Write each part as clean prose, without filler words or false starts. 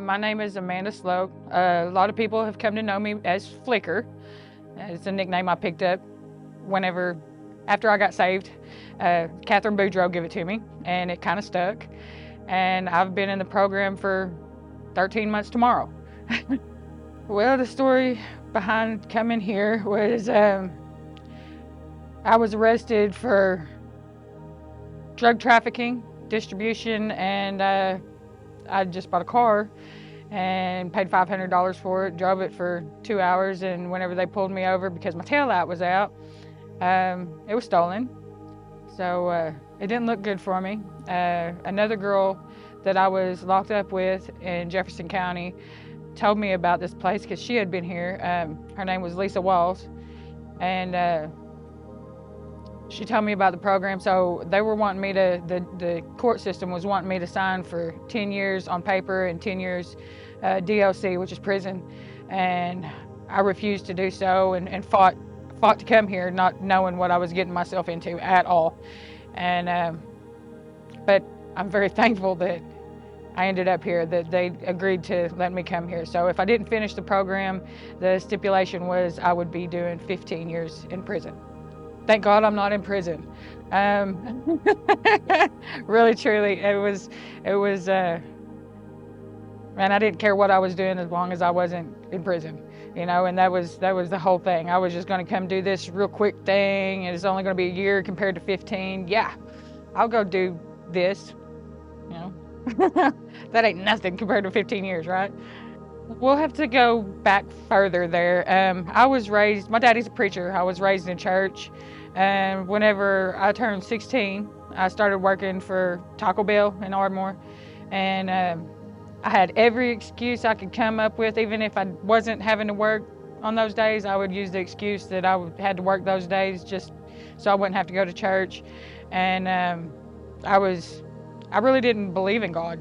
My name is Amanda Sloat. A lot of people have come to know me as Flicker. It's a nickname I picked up after I got saved. Catherine Boudreaux gave it to me, and it kind of stuck. And I've been in the program for 13 months tomorrow. Well, the story behind coming here was I was arrested for drug trafficking, distribution, and I just bought a car and paid $500 for it, drove it for 2 hours, and whenever they pulled me over because my tail light was out, it was stolen. So it didn't look good for me. Another girl that I was locked up with in Jefferson County told me about this place because she had been here. Her name was Lisa Walls, and she told me about the program. So they were wanting me to, the court system was wanting me to sign for 10 years on paper and 10 years DLC, which is prison. And I refused to do so and fought to come here, not knowing what I was getting myself into at all. And but I'm very thankful that I ended up here, that they agreed to let me come here. So if I didn't finish the program, the stipulation was I would be doing 15 years in prison. Thank God I'm not in prison. Really, truly, it was, man, I didn't care what I was doing as long as I wasn't in prison, you know, and that was the whole thing. I was just gonna come do this real quick thing, and it's only gonna be a year compared to 15. Yeah, I'll go do this, you know. That ain't nothing compared to 15 years, right? We'll have to go back further there. My daddy's a preacher. I was raised in church. And whenever I turned 16, I started working for Taco Bell in Ardmore. And I had every excuse I could come up with. Even if I wasn't having to work on those days, I would use the excuse that had to work those days just so I wouldn't have to go to church. And I really didn't believe in God.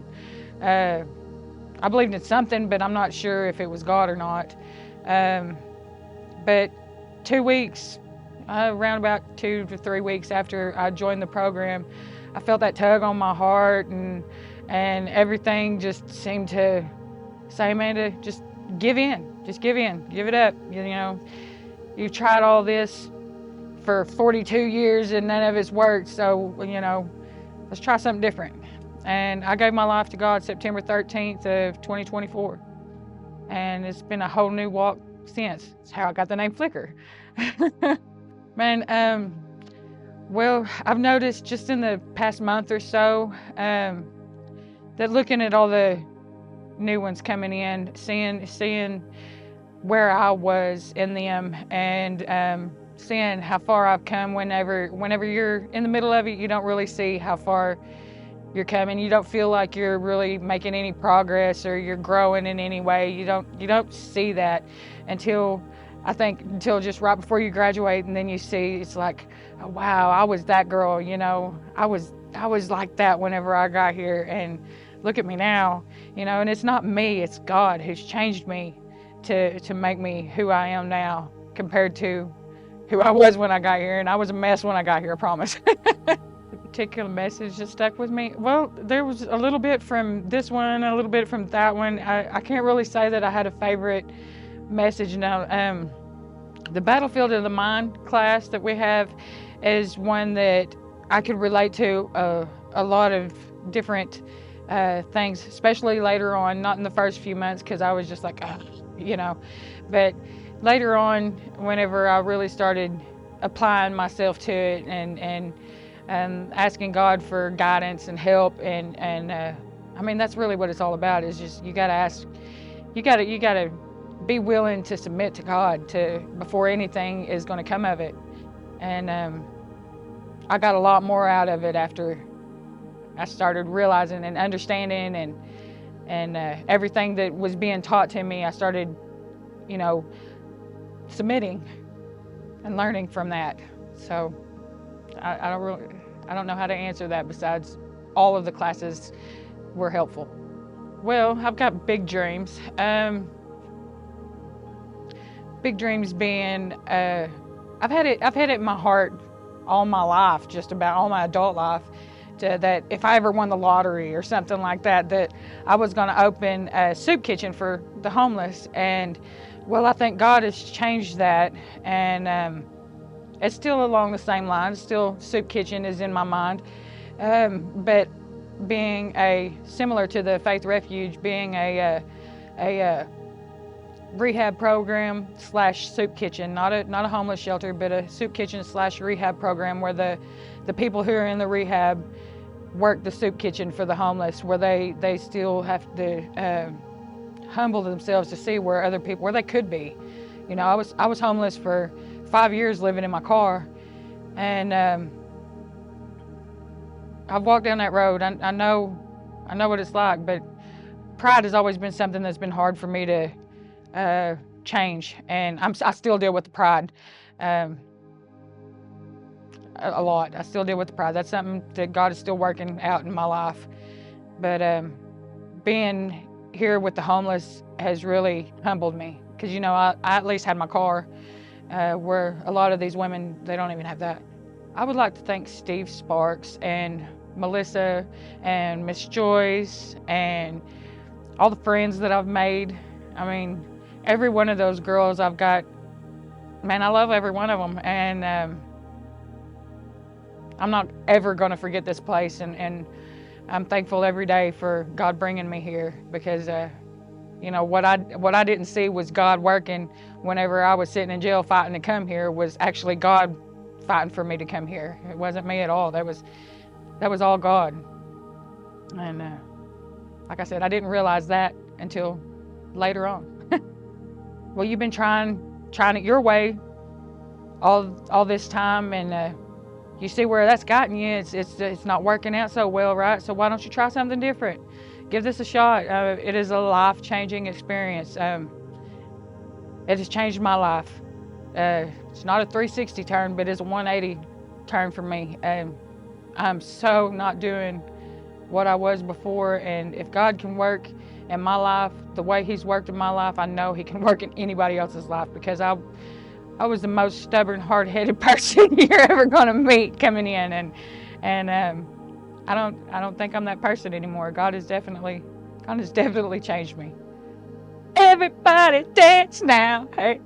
I believed in something, but I'm not sure if it was God or not. But 2 weeks, around about 2 to 3 weeks after I joined the program, I felt that tug on my heart, and everything just seemed to say, Amanda, just give in, give it up. You know, you've tried all this for 42 years and none of it's worked, so, you know, let's try something different. And I gave my life to God September 13th of 2024. And it's been a whole new walk since. It's how I got the name Flicker. Man, well, I've noticed just in the past month or so that looking at all the new ones coming in, seeing where I was in them, and seeing how far I've come. Whenever you're in the middle of it, you don't really see how far you're coming. You don't feel like you're really making any progress or you're growing in any way. You don't see that until just right before you graduate, and then you see it's like, oh, wow, I was that girl, you know. I was like that whenever I got here, and look at me now, you know. And it's not me, it's God who's changed me to make me who I am now compared to who I was when I got here. And I was a mess when I got here, I promise. Particular message that stuck with me? Well, there was a little bit from this one, a little bit from that one. I can't really say that I had a favorite message now. The Battlefield of the Mind class that we have is one that I could relate to a lot of different things, especially later on, not in the first few months because I was just like, you know, but later on, whenever I really started applying myself to it and asking God for guidance and help, and I mean, that's really what it's all about. Is just you gotta be willing to submit to God before anything is going to come of it. And I got a lot more out of it after I started realizing and understanding, and everything that was being taught to me, I started, you know, submitting and learning from that. So I don't know how to answer that besides all of the classes were helpful. Well, I've got big dreams. Big dreams being, I've had it in my heart all my life, just about all my adult life, that if I ever won the lottery or something like that, that I was going to open a soup kitchen for the homeless. And well, I think God has changed that, and it's still along the same lines. Still, soup kitchen is in my mind, but being similar to the Faith Refuge, being a rehab program slash soup kitchen, not a homeless shelter, but a soup kitchen slash rehab program where the people who are in the rehab work the soup kitchen for the homeless, where they still have to humble themselves to see where other people, where they could be. You know, I was homeless for 5 years living in my car, and I've walked down that road. I know what it's like, but pride has always been something that's been hard for me to change, and I still deal with the pride a lot. I still deal with the pride. That's something that God is still working out in my life. But being here with the homeless has really humbled me, because you know I at least had my car, where a lot of these women, they don't even have that. I would like to thank Steve Sparks and Melissa and Miss Joyce and all the friends that I've made. I mean, every one of those girls I've got, man, I love every one of them. And I'm not ever going to forget this place. And I'm thankful every day for God bringing me here, because, you know, what I didn't see was God working whenever I was sitting in jail fighting to come here, was actually God fighting for me to come here. It wasn't me at all. That was all God. And like I said, I didn't realize that until later on. Well, you've been trying it your way all this time, and you see where that's gotten you. It's not working out so well, right? So why don't you try something different? Give this a shot. It is a life-changing experience. It has changed my life. It's not a 360 turn, but it's a 180 turn for me. I'm so not doing what I was before, and if God can work in my life the way He's worked in my life, I know He can work in anybody else's life, because I was the most stubborn, hard-headed person you're ever going to meet coming in, and I don't think I'm that person anymore. God has definitely changed me. Everybody dance now, hey.